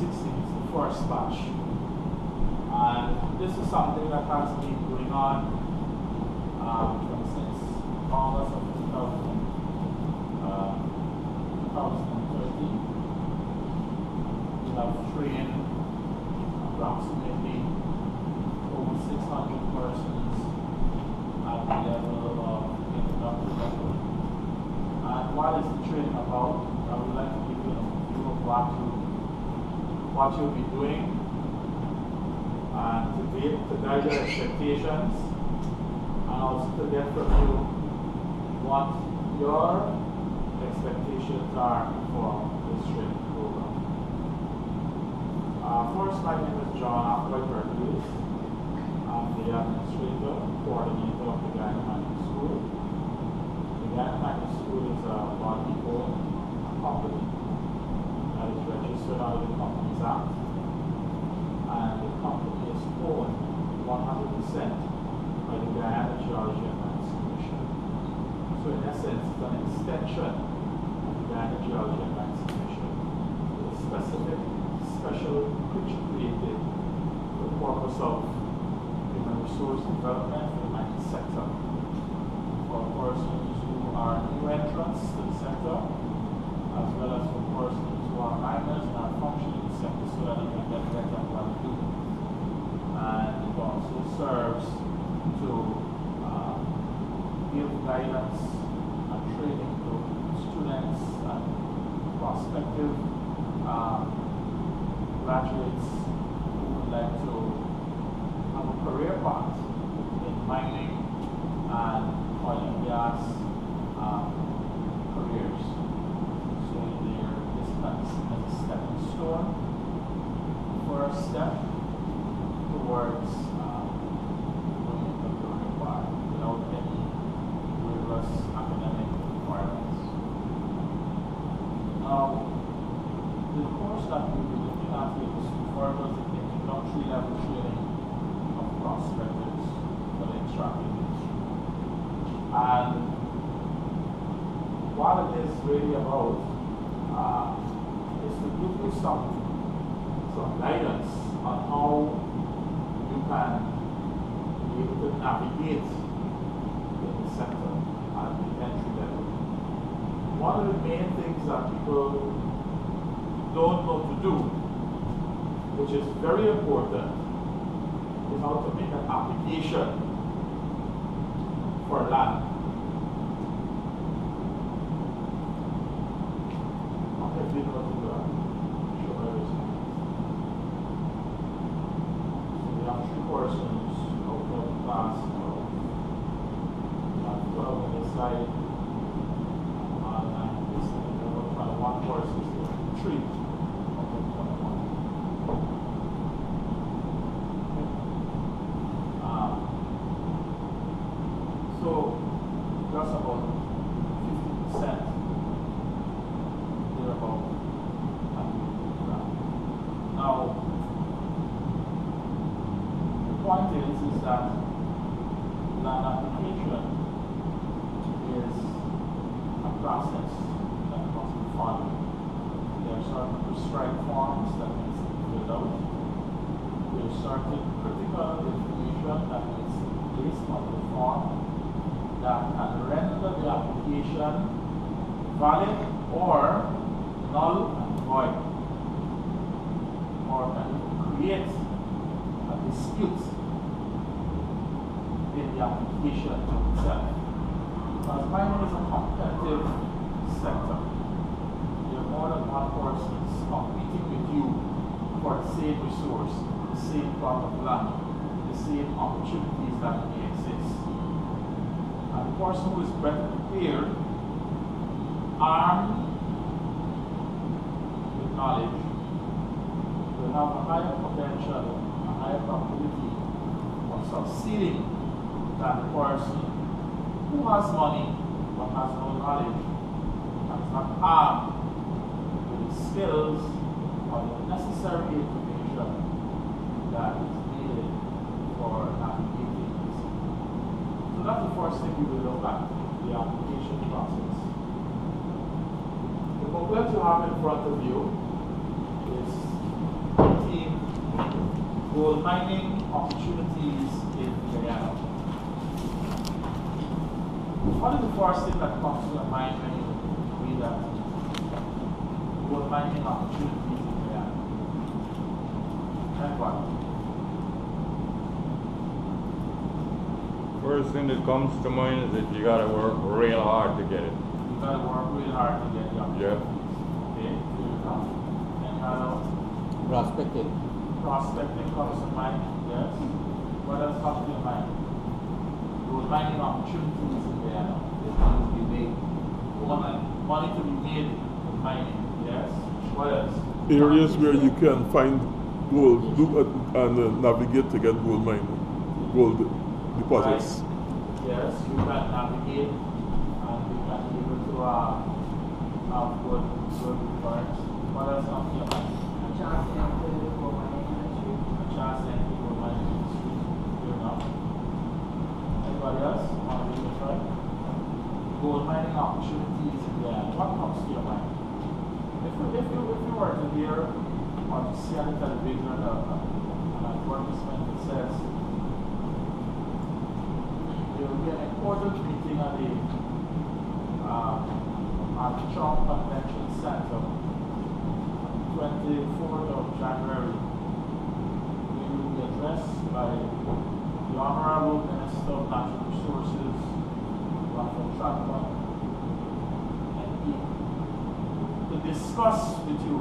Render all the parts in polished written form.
2016 is the first batch. And this is something that has been going on since August of 2013. We have trained approximately over 600 persons at the level of introductory level. And what is the training about? I would like to give you an overview of what you'll be doing and to guide your expectations, and also to get from you what your expectations are for this training program. First, my name is Applewhite-Hercules. I'm the administrator, coordinator of the Guyana Mining School. The Guyana Mining School is a body-owned company that is registered under the Companies Act, and the company is owned 100% by the Guyana Geology and Mines Commission. So in essence, it's an extension of the Guyana Geology and Mines Commission with a special creature created for the purpose of human resource development for the mining sector, for persons who are new entrants to the sector, as well as for persons who are miners and are functioning in the sector so that they can get better at what they do. And it also serves to give guidance and training to students and prospective graduates who would like to have a career path in mining and oil and gas careers. So this is a stepping stone, first step towards going into the career path without any rigorous academic requirements. Now, the course that we will be looking at here is referred to as the introductory level training of prospectors for the extractive industry. And what it is really about is to give you some guidance on how you can be able to navigate in the sector at the entry level. One of the main things that people don't know to do, which is very important, is how to make an application for land. If you know to do that, show everything. So we have 3 persons out of the class now. We have 12 on this side, and this is one person, 3 out of 21. So just about 50% thereabout. Now, the point is that land application is a process that must be followed. There are certain prescribed forms that needs to be filled out. There is certain critical information that needs to be placed on the form that can render the application valid or null and void, or can create a dispute in the application itself. Because mining is a competitive sector. There are more than one persons competing with you for the same resource, the same plot of land, the same opportunities that may exist. And the person who is better prepared, armed with knowledge, will have a higher potential, a higher probability of succeeding than the person who has money but has no knowledge and is not armed with the skills or the necessary information that is needed for navigating this. So that's the first thing we will look at, the application process. The booklet you have in front of you is gold mining opportunities in Guyana. What is the first thing that comes to your mind when you read that? Gold mining opportunities in Guyana. And what? First thing that comes to mind is that you gotta work real hard to get it. You gotta work real hard to get the opportunities. Yeah. Okay, good enough. And Prospecting. prospecting comes to mind, yes. What else comes to your mind? Gold mining opportunities in Guyana. There's money to be made. Money to be made in mining, yes. What else? Areas where you can find gold and navigate to get gold deposits. Right. Yes, you can navigate and you can be able to have good returns. What else comes to your mind? A chance to enter the gold mining industry. A chance to enter the gold mining industry. Good enough. Anybody else want to give it a try? Gold mining opportunities in Guyana. What comes to your mind? If you were to hear or to see on the television an advertisement that says there will be an important meeting at the Trump Convention Center on the 24th of January. It will be addressed by the Honorable Minister of Natural Resources, Dr. Instructor, MP, to discuss with you,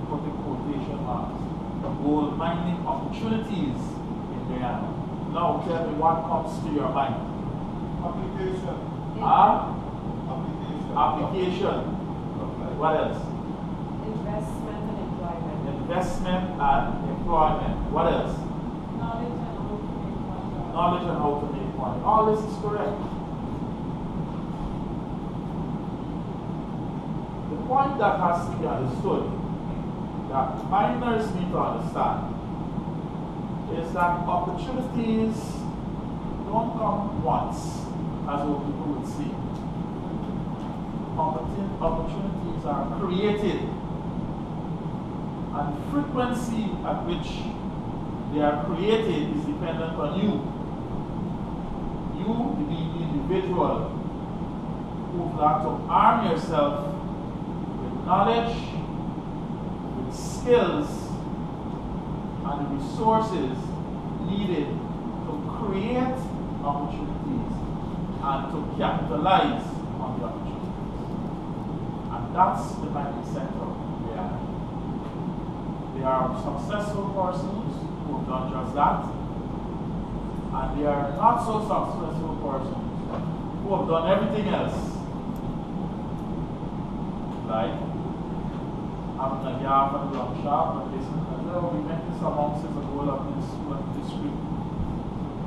put in quotation marks, the gold mining opportunities in Guyana. Now tell me what comes to your mind. Application. Application. Application. What else? Investment and employment. Investment and employment. What else? Knowledge and how to make money. Knowledge and how to make money. All this is correct. The point that has to be understood, that miners need to understand, is that opportunities don't come once, as what people would see. Opportunities are created, and the frequency at which they are created is dependent on you. You, the individual, who've got to arm yourself with knowledge, with skills, and the resources needed to create opportunities and to capitalize on the opportunities. And that's the mining sector we are. There are successful persons who have done just that, and there are not so successful persons who have done everything else. Like having a yard and a drum shop and this and that. We met some ounces of gold up this street.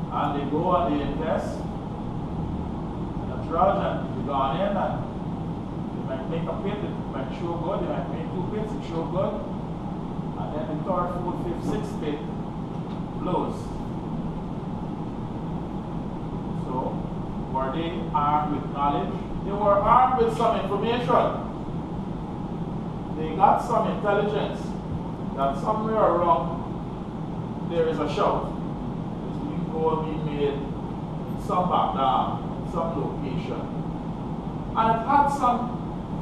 And they go and they invest in a drudge and they gone in and they might make a pit, it might show good, they might make 2 pits, it show good. And then the 3rd, 4th, 5th, 6th pit blows. So, were they armed with knowledge? They were armed with some information. They got some intelligence that somewhere around there is a shout. There's new gold being made in some background, in some location. And it had some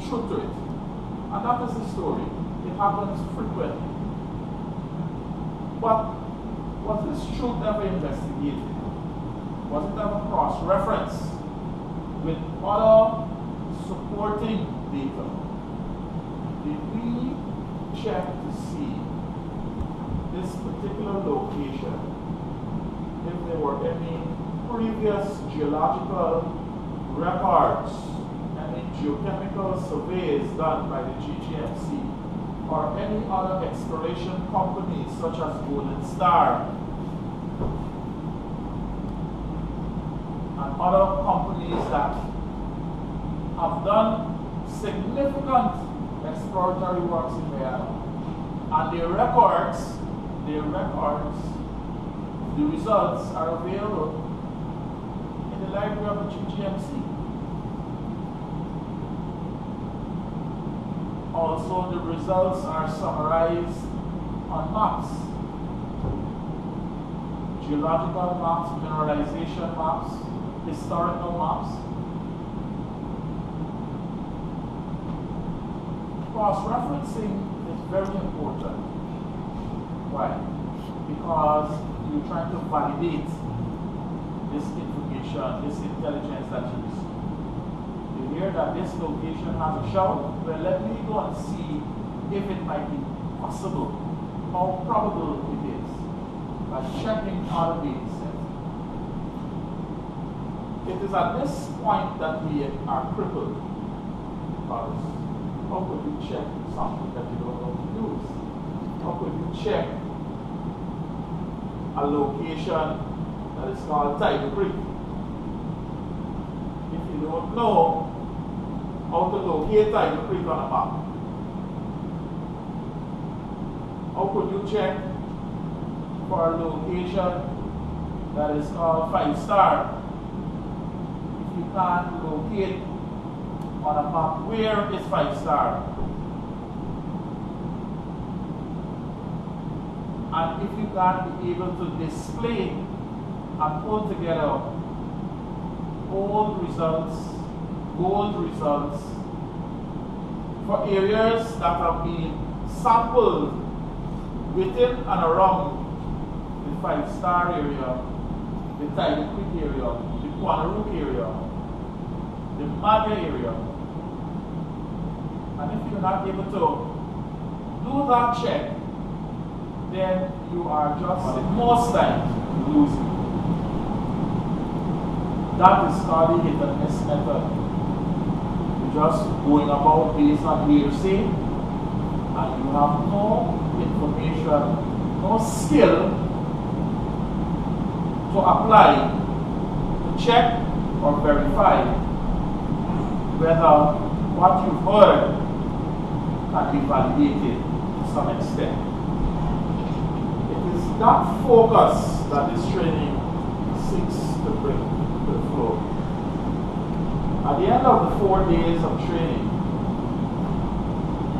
truth to it. And that is the story. It happens frequently. But was this truth ever investigated? Was it ever cross-referenced with other supporting data? Did we check to see this particular location, if there were any previous geological records, any geochemical surveys done by the GGMC, or any other exploration companies such as Golden Star and other companies that have done significant exploratory works in Guyana, and their records, the results are available in the library of the GGMC. Also, the results are summarized on maps geological maps, mineralization maps, historical maps. Cross-referencing is very important. Why? Because you're trying to validate this information, this intelligence that you receive. You hear that this location has a shower? Well, let me go and see if it might be possible, how probable it is, by checking other data sets. It is at this point that we are crippled, because how could you check something that you don't know to use? How could you check a location that is called Tiger Creek if you don't know how to locate Tiger Creek on a map? How could you check for a location that is called 5 Star if you can't locate on a map where is 5 Star? And if you can't be able to display and pull together gold results for areas that have been sampled within and around the 5 Star area, the Tiger Creek area, the Quanarook area, the Maga area. And if you're not able to do that check, then you are just most times losing. That is called the hit and miss method. You're just going about based on hearsay, and you have no information, no skill to apply to check or verify whether what you've heard can be validated to some extent. It is that focus that this training seeks to bring to the floor. At the end of the 4 days of training,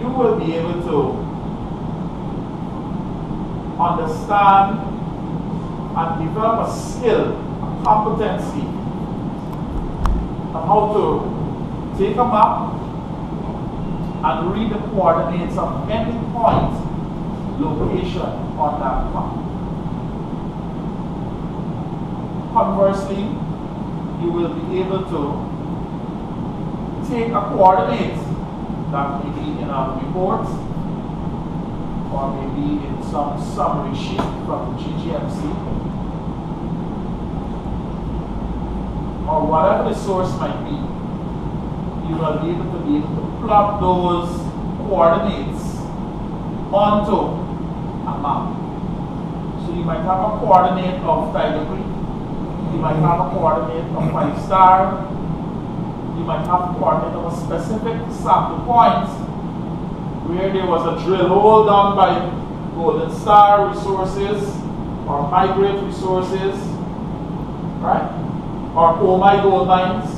you will be able to understand and develop a skill, a competency on how to take a map and read the coordinates of any point location on that map. Conversely, you will be able to take a coordinate that may be in a report or maybe in some summary sheet from the GGMC or whatever the source might be. You will be able to plug those coordinates onto a map. So you might have a coordinate of Tiger Creek, you might have a coordinate of 5 Star, you might have a coordinate of a specific sample point where there was a drill hole done by Golden Star Resources or Migrate Resources, right? Or Oh My Gold Mines.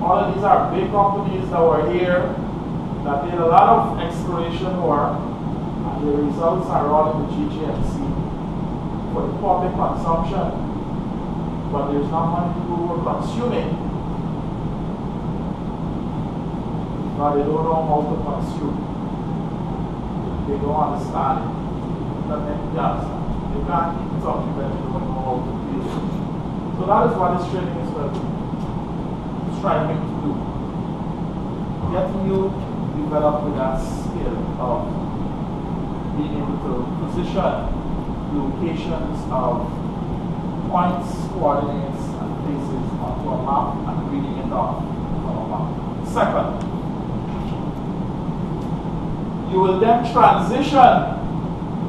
All of these are big companies that were here that did a lot of exploration work, and the results are all in the GGMC for the public consumption. But there's not many people who are consuming, but they don't know how to consume. They don't understand it. They can't eat something that they don't know how to feel. So that is what this training is striving to do. Getting you developed with that skill of being able to position locations of points, coordinates, and places onto a map and reading it off from a map. Second, you will then transition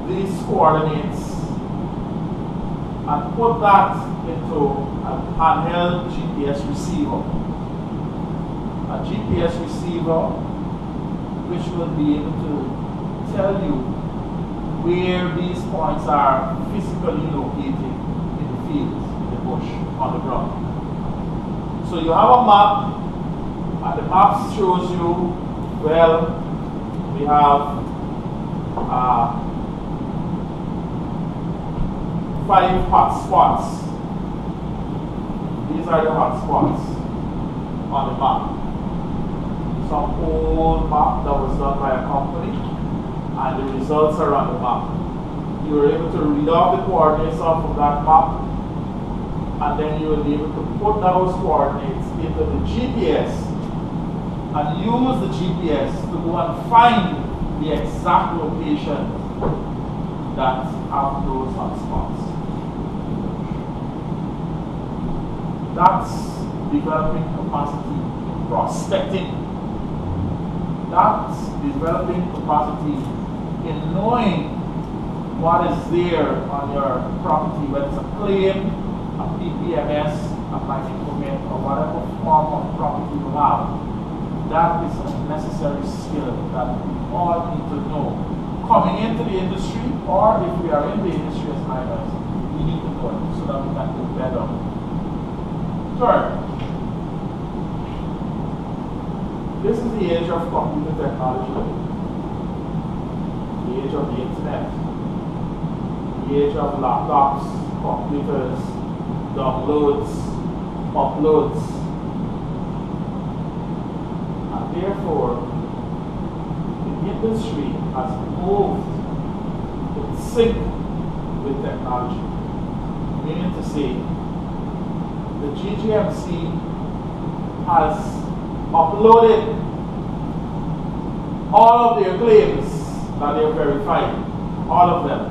these coordinates and put that into a handheld GPS receiver. A GPS receiver which will be able to tell you where these points are physically located in the fields, in the bush, on the ground. So you have a map, and the map shows you, well, we have 5 hotspots. These are the hotspots on the map. Some old map that was done by a company, and the results are on the map. You were able to read off the coordinates off of that map, and then you will be able to put those coordinates into the GPS and use the GPS to go and find the exact location that have those hotspots. That's developing capacity in prospecting. That's developing capacity in knowing what is there on your property, whether it's a claim, a PPMS, a mining permit, or whatever form of property you have. That is a necessary skill that we all need to know. Coming into the industry, or if we are in the industry as miners, we need to know it so that we can do better. Third, this is the age of computer technology, the age of the internet, the age of laptops, computers, downloads, uploads, and therefore the industry has moved in sync with technology, meaning to say the GGMC has uploaded all of their claims that they have verified, all of them.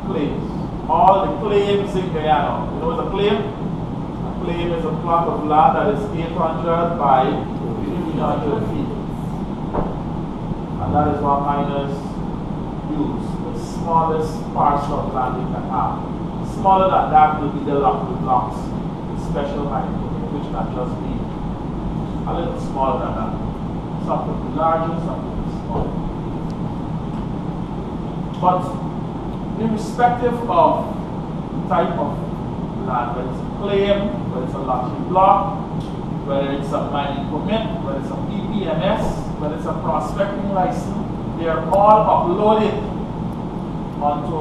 Claims. All the claims in Guyana. You know what a claim? A claim is a plot of land that is 800 by 1500 feet. And that is what miners use, the smallest parcel of land they can have. Smaller than that will be the blocks, special mining permit, which can just be a little smaller than that. Some could be larger, some could be smaller. But irrespective of the type of land, whether it's a claim, whether it's a lottery block, whether it's a mining permit, whether it's a PPMS, whether it's a prospecting license, they are all uploaded onto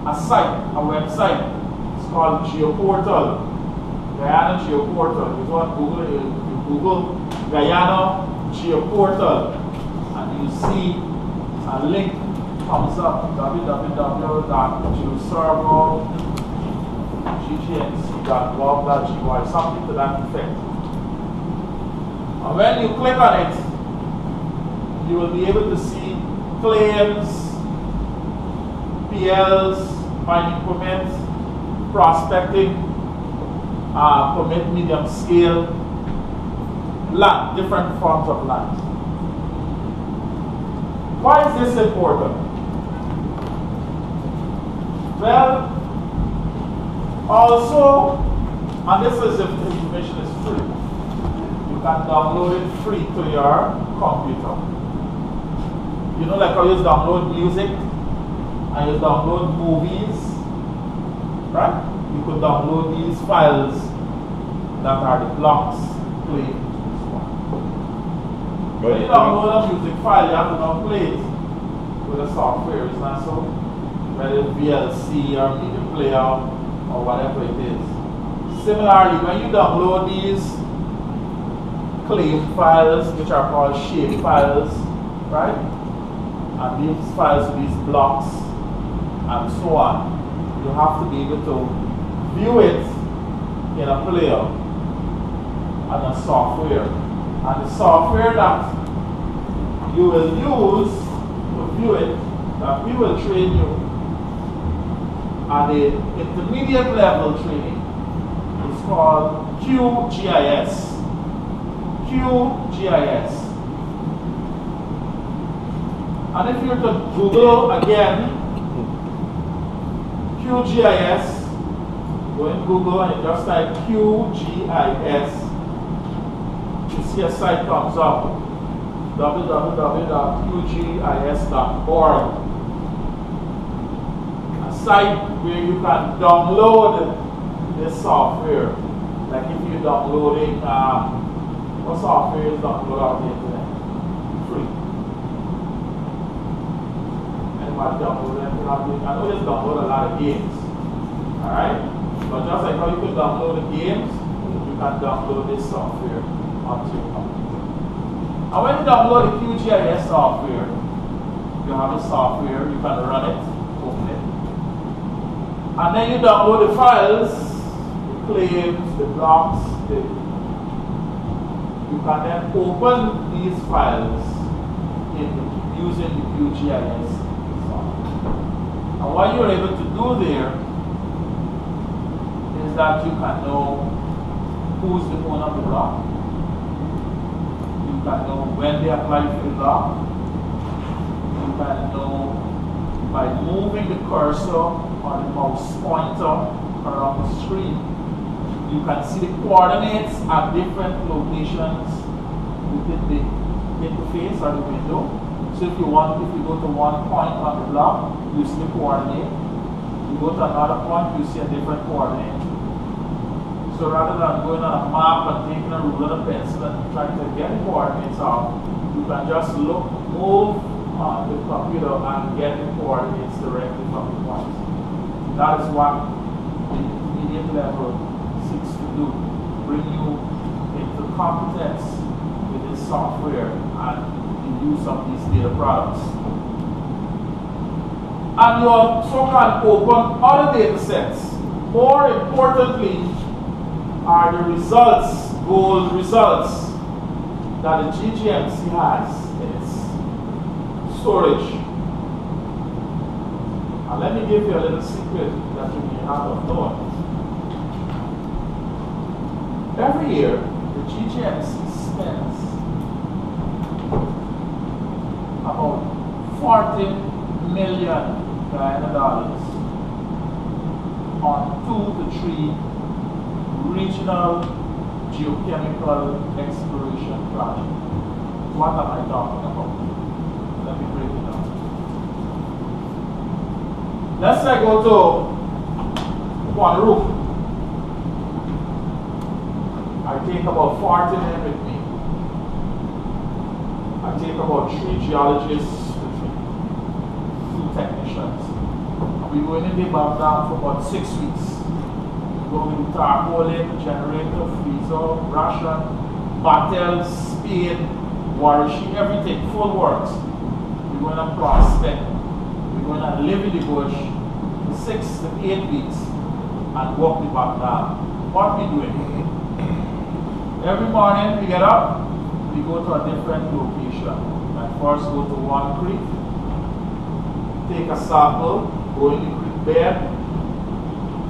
a site, a website. It's called GeoPortal, Guyana GeoPortal. You go on Google, you Google Guyana GeoPortal, and you see a link comes up, www.geoserver.ggmc.gov.gy, something to that effect. And when you click on it, you will be able to see claims, PLs, mining permits, prospecting, permit medium scale, land, different forms of land. Why is this important? Well, also, and this is if the information is free, you can download it free to your computer. You know, like how you download music and you download movies, right? You could download these files that are the blocks played. When you download a music file, you have to now play it with a software, isn't that so? Whether it's VLC or media player or whatever it is. Similarly, when you download these claim files, which are called shape files, right? And these files, these blocks, and so on, you have to be able to view it in a player and a software. And the software that you will use to view it, that we will train you at the intermediate level training, is called QGIS. QGIS. And if you were to Google again, QGIS, go in Google and you just type QGIS, you see a site comes up, www.qgis.org. A site where you can download this software. Like if you're downloading, what software is downloaded on the internet? Free. might download them. I know you download a lot of games. Alright? But just like how you can download the games, you can download this software onto your computer. And when you download the QGIS software, you have the software, you can run it, open it. And then you download the files, the claims, the blocks, you can then open these files using the QGIS software. And what you're able to do there is that you can know who's the owner of the block. You can know when they applied for the block. You can know by moving the cursor or the mouse pointer around the screen. You can see the coordinates at different locations within the interface or the window. So if you go to one point on the block, you see the coordinate. You go to another point, you see a different coordinate. So rather than going on a map and taking a ruler and a pencil and trying to get the coordinates out, you can just move on the computer and get the coordinates directly from the point. That is what the intermediate level seeks to do, bring you into competence with this software and the use of these data products. And your so-called open other data sets, more importantly, are the results, gold results, that the GGMC has in its storage. And let me give you a little secret that you may not have known. Every year, the GGMC spends about 40 million Guyana dollars on 2 to 3 regional geochemical exploration projects. What am I talking about? Let me break it down. Let's say I go to Guanru. I take about 40 men with me. I take about 3 geologists with me, 2 technicians. We go in the background for about 6 weeks. We go with the tarpaulin, generator, freezer, ration, battle, spade, warishi, everything, full works. We're going to prospect. We're going to live in the bush for 6 to 8 weeks and walk the background. What we doing? Every morning we get up, we go to a different location. And first go to one creek, take a sample, go in the creek bed,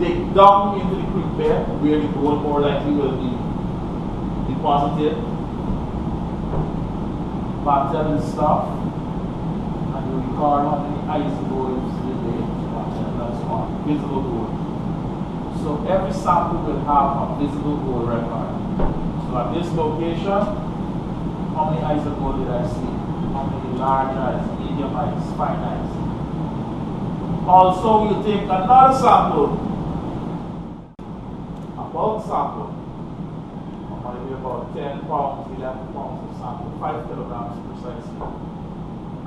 dig down into the creek bed where the gold more likely will be deposited, battle the stuff, and you record how many isotopes did they and that's one, visible gold. So every sample will have a visible gold record. So at this location, how many isotopes did I see? How many large eyes, medium eyes, fine eyes? Also, you take another sample, a bulk sample, maybe about 10 pounds, 11 pounds of sample, 5 kilograms precisely,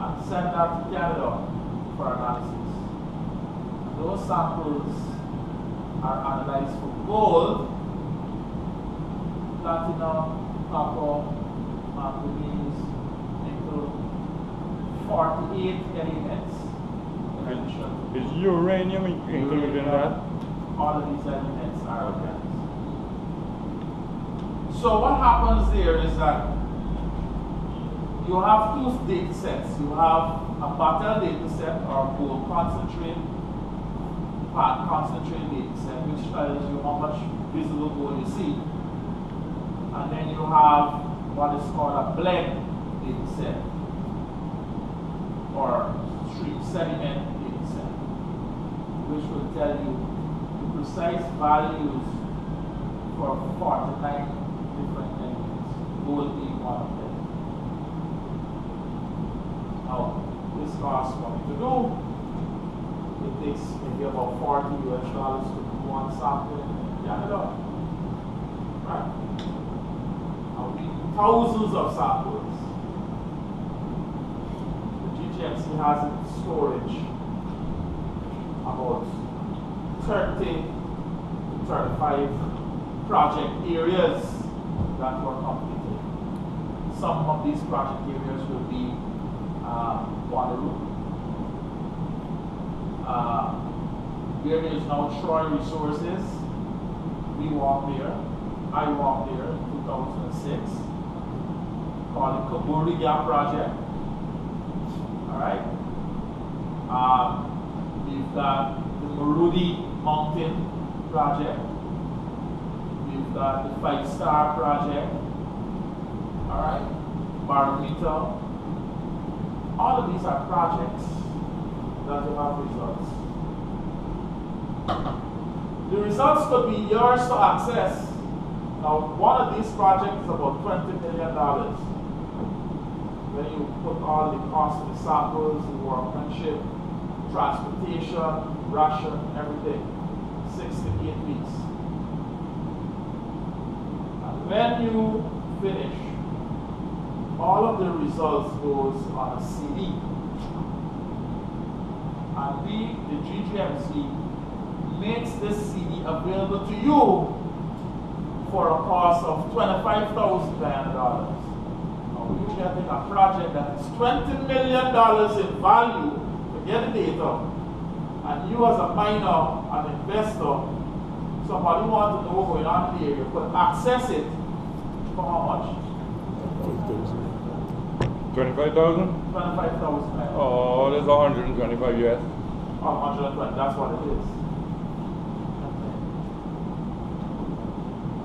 and send that to Canada for analysis. Those samples are analyzed for gold, platinum, copper, manganese, nickel, 48 elements. Is uranium included in that? All of these elements are organics. So what happens there is that you have 2 data sets. You have a battle data set or gold concentrate data set, which tells you how much visible gold you see. And then you have what is called a blend data set or stream sediment data set, which will tell you the precise values for 49 different elements, gold being one of them. Now, this costs money to do. It takes maybe about $40 US to do one sample in Canada. Right? Now, we need thousands of samples. The GGMC has in storage about 30 to 35 project areas that were completed. Some of these project areas will be Waterloo. Where there is now Troy Resources, we walked there. I walked there in 2006, called the Kaburi Gap Project. Alright? We've got the Marudi Mountain Project. We've got the 5-Star Project. Alright? Barometer. All of these are projects that will have results. The results could be yours to access. Now, one of these projects is about $20 million. When you put all the cost of the samples, the workmanship, transportation, ration, everything, 6 to 8 weeks. And when you finish, all of the results goes on a CD. And we, the GGMC, makes this CD available to you for a cost of $25,000 Guyana. Now you're getting a project that is $20 million in value to get the data, and you as a miner, an investor, somebody wants to know what's going on in the area, could access it for how much? 25,000? 25,000. Oh, there's 125 US. 120, that's what it is.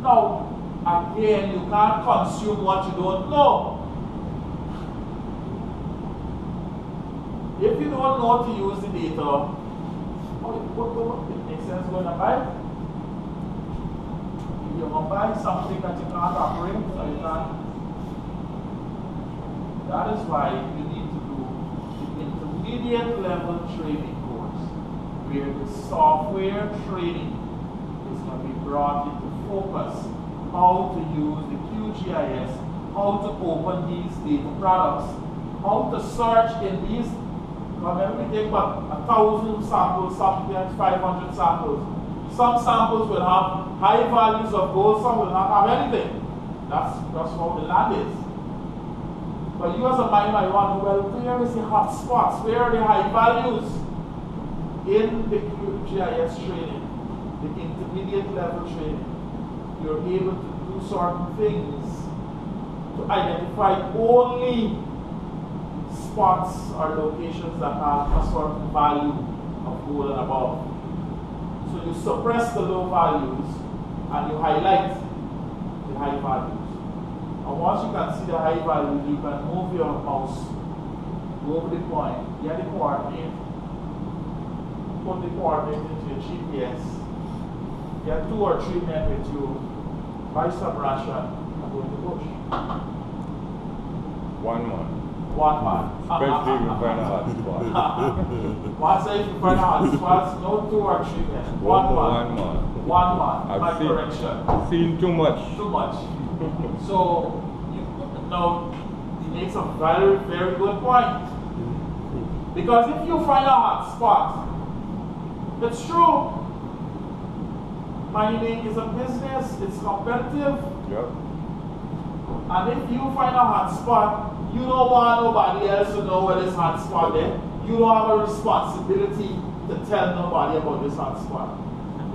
Now, again, you can't consume what you don't know. If you don't know to use the data, it makes sense going to buy. You're going to buy something that you can't operate, so you can't. That is why you need to do the intermediate level training course, where the software training is going to be brought into focus. How to use the QGIS, how to open these data products, how to search in these. Remember, we take about 1,000 samples, sometimes 500 samples. Some samples will have high values of gold, some will not have anything. That's how the land is. But you as a miner, you want to know, well, where is the hot spots? Where are the high values? In the QGIS training, the intermediate level training, you're able to do certain things to identify only spots or locations that have a certain value of gold and above. So you suppress the low values and you highlight the high values. And once you can see the high values, you can move your mouse, go over the point, get the coordinate, put the coordinate into your GPS, get 2 or 3 men with you, buy some ration, and go in the bush. One man. One man. Especially if you find a hot spot. Once if you find a hot spot, no 2 or 3 men. One man. One man. My correction. I've seen too much. Too much. So, now, he makes a very, very good point. Because if you find a hot spot, it's true. Mining is a business, it's competitive. Yep. And if you find a hot spot, you don't want nobody else to know where this hot spot is. You don't have a responsibility to tell nobody about this hot spot.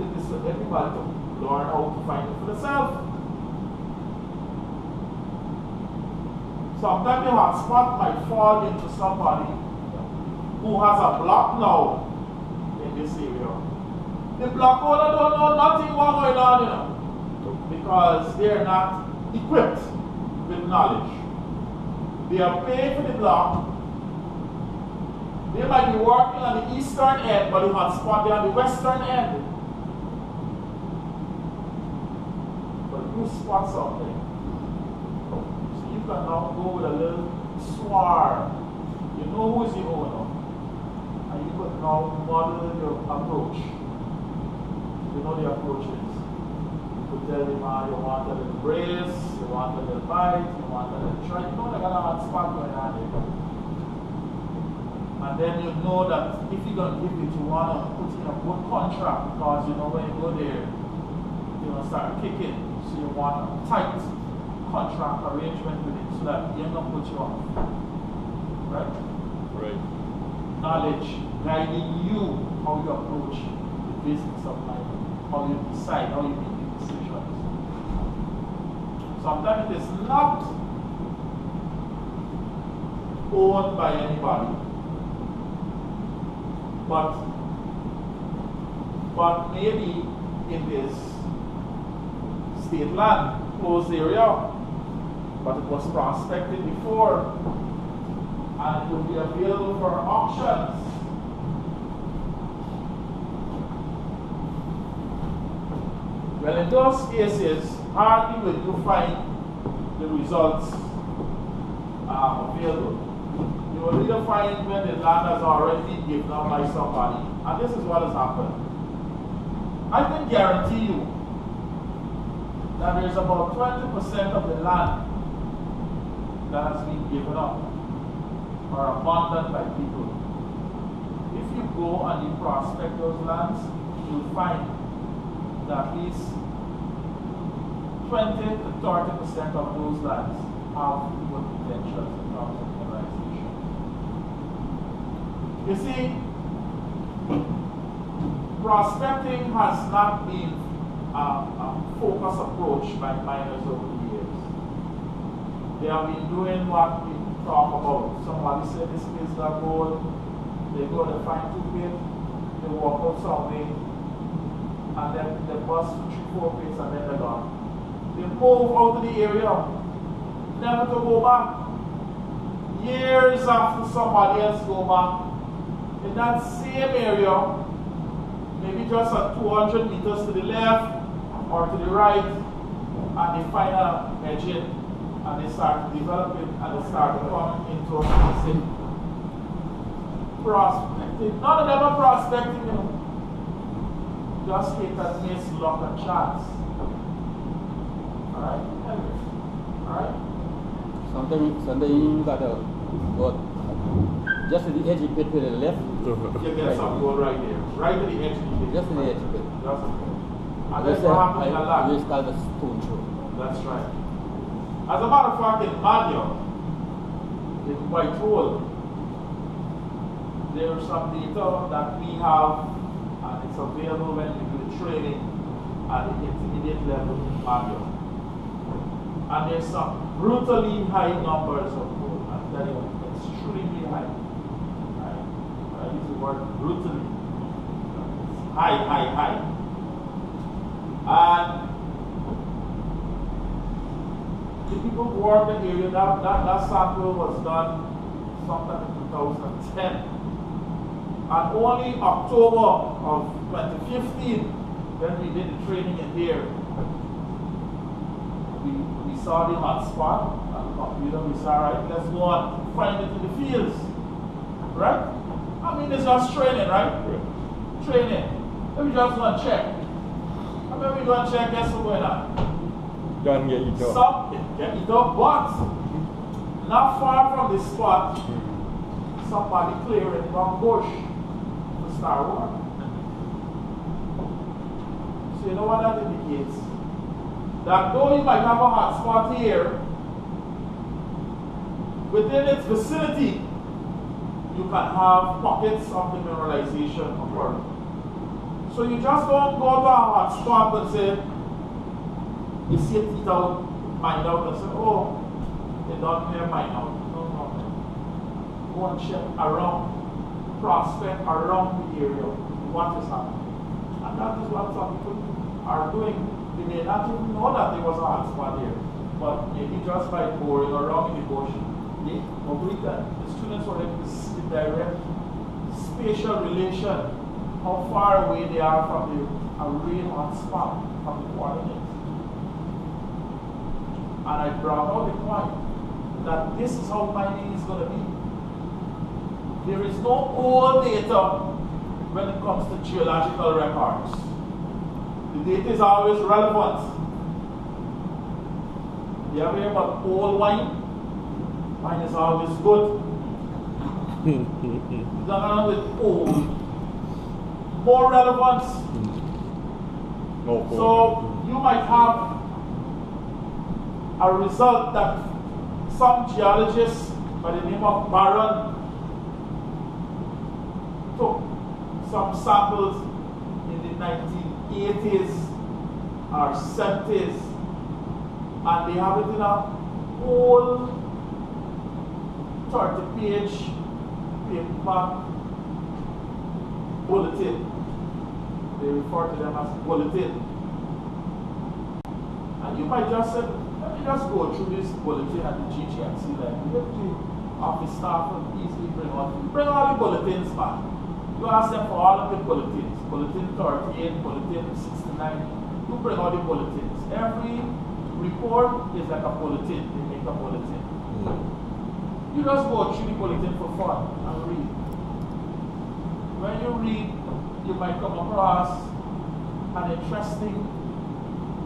It is for everybody to learn how to find it for themselves. Sometimes the hot spot might fall into somebody who has a block now in this area. The block owner don't know nothing what's going on, you know, because they're not equipped with knowledge. They are paying for the block. They might be working on the eastern end, but the hot spot they're on the western end. But you spot something. So you can now go with a little swarm. You know who is the owner. And you could now model your approach. You know the approaches. You could tell him how you want a little brace, you want a little bite, you want a little try. You know they got a hot spot going on there. And then you know that if you're going to give it, you want to put in a good contract, because you know when you go there, you're going to start kicking. So you want a tight contract arrangement with it so that you're not put you off. Right? Right. Knowledge guiding you how you approach the business of life, how you decide, how you make decisions. Sometimes it is not owned by anybody, but maybe it is state land, closed area, but it was prospected before, and it will be available for auctions. Well, in those cases, hardly will you find the results available. You will either find when the land has already been given up by somebody, and this is what has happened. I can guarantee you that there's about 20% of the land that has been given up or abandoned by people. If you go and you prospect those lands, you'll find that at least 20 to 30% of those lands have good potential in terms of mineralization. You see, prospecting has not been a focused approach by miners over the years. They have been doing what we talk about. Somebody said this place got gold, they go to find two pits, they walk out somewhere, and then they bust 3-4 pits and then they're gone. They move out of the area, never to go back. Years after somebody else go back, in that same area, maybe just at 200 meters to the left or to the right, and they find a engine and they start to develop it and they start to come into a city. Prospecting. None of them are prospecting, you know. Just hit and miss, luck and chance. Alright? Alright? Sometimes you got to go just to the edge of it to the left. You get some gold right there. Right to the edge of the pit. Just to the edge of it. Just to the edge. And that's what happens a lot. It's called the stone throw. That's right. As a matter of fact, in Manya, in Whitehall, there is some data that we have, and it's available when we do the training at the intermediate level in Manya. And there's some brutally high numbers of gold. I'm telling you, extremely high. Right? I use the word brutally. It's high. And the people who work in the area, that sample was done sometime in 2010. And only October of 2015, when we did the training in here, we saw the hot spot on the computer. We said, all right, let's go and find it in the fields. Right? I mean, it's just training, right? Training. Let me just go and check. And when we go and check, guess what's going on? Doesn't get you tough. Some get it up, but not far from the spot, somebody clearing one bush to start work. So you know what that indicates? That though you might have a hot spot here, within its vicinity, you can have pockets of the mineralization occur. So you just don't go to a hot spot and say, you see it out, mine out, and say, oh, they don't clear mine out. No. Go and check around, prospect around the area, what is happening. And that is what some people are doing. They may not even know that there was a hot spot here, but maybe just by boring around in the bush, the students were able to see the direct spatial relation, how far away they are from the real hot spot, from the coordinates. And I brought out the point that this is how mining is going to be. There is no old data when it comes to geological records. The data is always relevant. You ever hear about old wine? Wine is always good. It's not with old. More relevance. No So you might have a result that some geologist by the name of Baron took some samples in the 1980s or 70s, and they have it in a whole 30-page paper bulletin. They refer to them as bulletin. And you might just say, let me just go through this bulletin at the GG and see, like, the office staff will easily bring all the bulletins back. You ask them for all of the bulletins, bulletin 38, bulletin 69, you bring all the bulletins. Every report is like a bulletin, they make a bulletin. You just go through the bulletin for fun and read. When you read, you might come across an interesting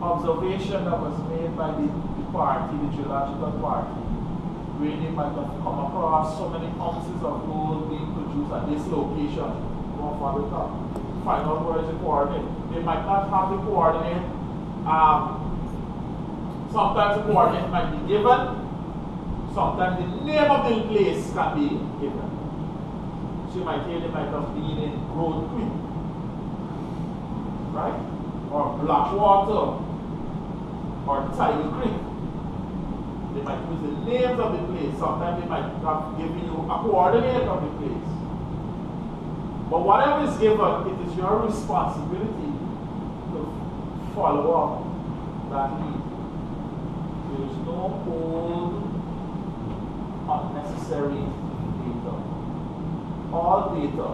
observation that was made by the party, the geological party, where they might have come across so many ounces of gold being produced at this location. Go for the top. Find out where is the coordinate. They might not have the coordinate. Sometimes the coordinate might be given. Sometimes the name of the place can be given. So you might hear they might have been in Broad Creek, right? Or Blackwater, or Tiger Creek. They might use the names of the place. Sometimes they might have given you a coordinate of the place. But whatever is given, it is your responsibility to follow up that lead. There is no old, unnecessary data. All data,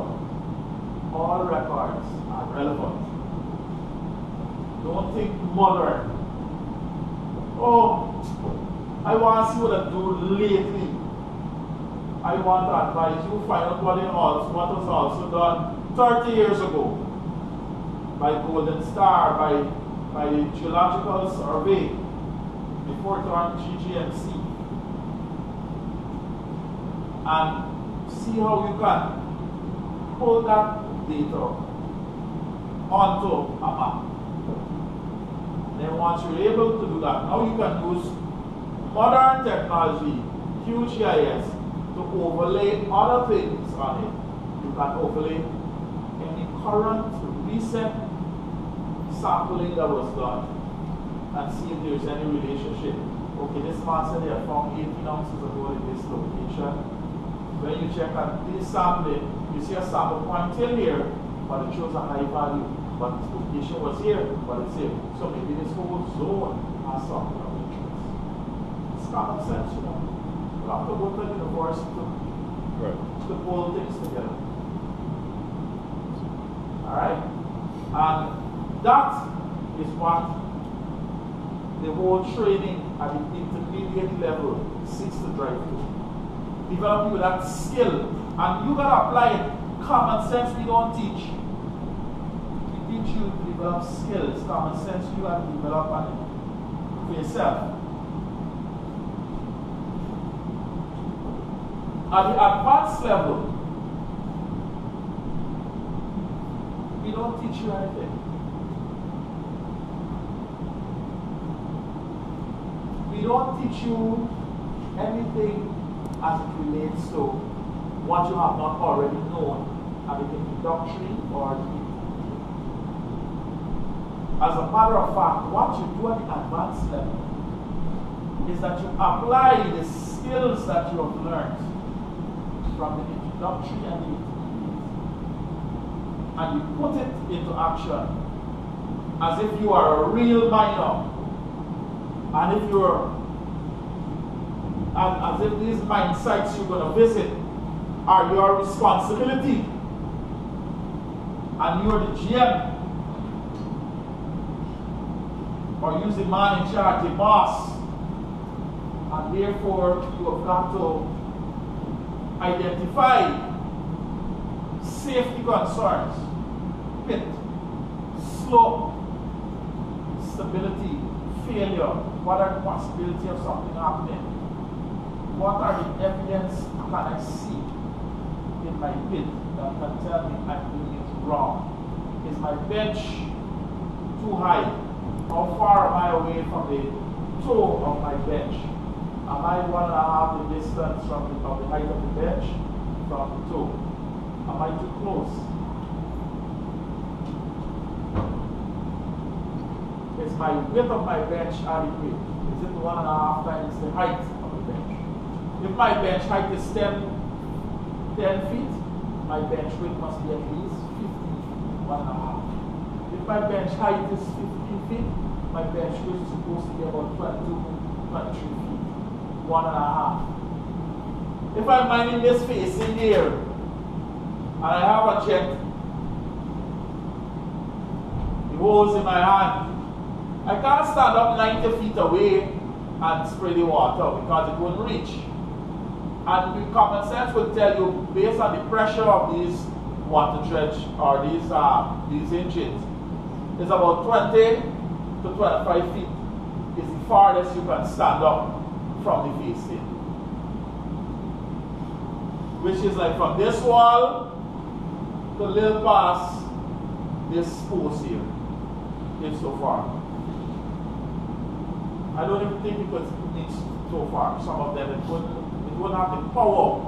all records are relevant. Don't think modern. Oh, I want to see what I do lately. I want to advise you find out what was also done 30 years ago by Golden Star, by the Geological Survey, before it on GGMC. And see how you can pull that data onto a map. Then once you're able to do that, now you can use modern technology, QGIS, to overlay other things on it. You can overlay any current, recent sampling that was done and see if there's any relationship. Okay, this man said they have found 18 ounces of gold in this location. When you check on this sampling, you see a sample point till here, but it shows a high value. But this location was here, but it's here. So maybe this whole zone has something of interest. It's common sense, you know. You have to go to the university to pull things together. Alright? And that is what the whole training at the intermediate level seeks to drive to. Develop you with that skill. And you gotta apply it. Common sense we don't teach. We teach you to develop skills. Common sense you have to develop on it for yourself. At the advanced level, we don't teach you anything. We don't teach you anything as it relates to what you have not already known at the introductory or the. As a matter of fact, what you do at the advanced level is that you apply the skills that you have learned from the introductory and the intermediate, and you put it into action as if you are a real miner, and if you're as if these mine sites you're going to visit are your responsibility, and you're the GM, or use the man in charge, the boss, and therefore you have got to identify safety concerns, pit, slope, stability, failure, what are the possibility of something happening, what are the evidence can I see, my pit that can tell me I'm doing it wrong. Is my bench too high? How far am I away from the toe of my bench? Am I 1.5 the distance from the height of the bench from the toe? Am I too close? Is my width of my bench adequate? Is it 1.5 times the height of the bench? If my bench height is 10 feet, my bench width must be at least 15 feet, 1.5. If my bench height is 15 feet, my bench width is supposed to be about 22, 23 feet, 1.5. If I'm minding this facing here, and I have a jet, the holes in my hand, I can't stand up 90 feet away and spray the water because it won't reach. And the common sense will tell you, based on the pressure of these water dredge or these engines, is about 20 to 25 feet is the farthest you can stand up from the facing. Which is like from this wall to a little past this post here. It's so far. I don't even think it could reach so far. Some of them it wouldn't have the power